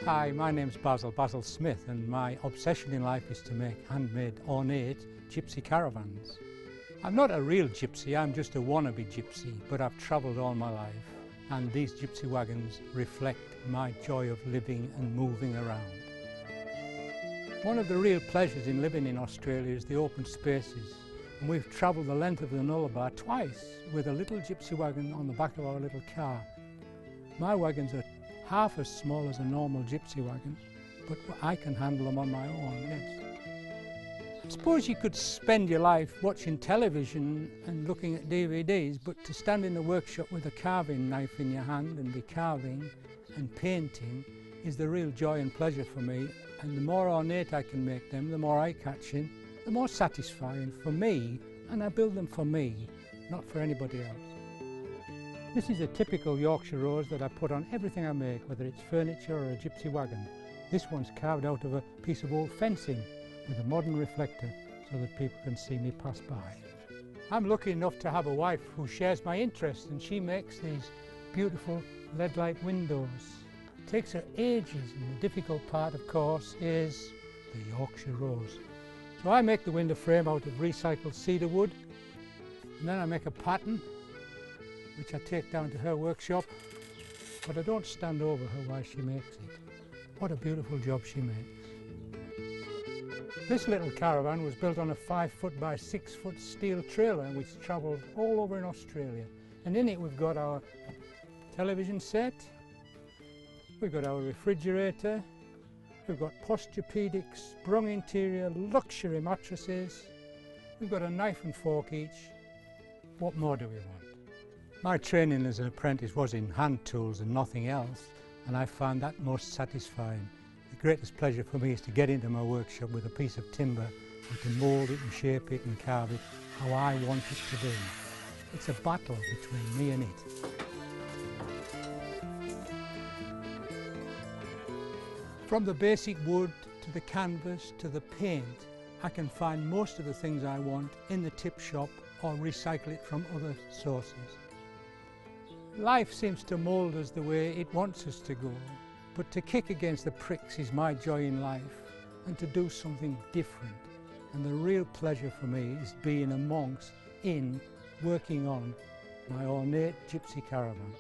Hi, my name's Basil Smith, and my obsession in life is to make handmade, ornate gypsy caravans. I'm not a real gypsy, I'm just a wannabe gypsy, but I've travelled all my life, and these gypsy wagons reflect my joy of living and moving around. One of the real pleasures in living in Australia is the open spaces, and we've travelled the length of the Nullarbor twice with a little gypsy wagon on the back of our little car. My wagons are half as small as a normal gypsy wagon, but I can handle them on my own, yes. I suppose you could spend your life watching television and looking at DVDs, but to stand in the workshop with a carving knife in your hand and be carving and painting is the real joy and pleasure for me. And the more ornate I can make them, the more eye-catching, the more satisfying for me, and I build them for me, not for anybody else. This is a typical Yorkshire Rose that I put on everything I make, whether it's furniture or a gypsy wagon. This one's carved out of a piece of old fencing with a modern reflector so that people can see me pass by. I'm lucky enough to have a wife who shares my interest, and she makes these beautiful LED light windows. It takes her ages, and the difficult part, of course, is the Yorkshire Rose. So I make the window frame out of recycled cedar wood, and then I make a pattern which I take down to her workshop, but I don't stand over her while she makes it. What a beautiful job she makes. This little caravan was built on a 5-foot by 6-foot steel trailer which travelled all over in Australia. And in it we've got our television set, we've got our refrigerator, we've got Posturepedic sprung interior, luxury mattresses, we've got a knife and fork each. What more do we want? My training as an apprentice was in hand tools and nothing else, and I found that most satisfying. The greatest pleasure for me is to get into my workshop with a piece of timber and to mould it and shape it and carve it how I want it to be. It's a battle between me and it. From the basic wood to the canvas to the paint, I can find most of the things I want in the tip shop or recycle it from other sources. Life seems to mould us the way it wants us to go, but to kick against the pricks is my joy in life, and to do something different. And the real pleasure for me is being amongst, working on my ornate gypsy caravans.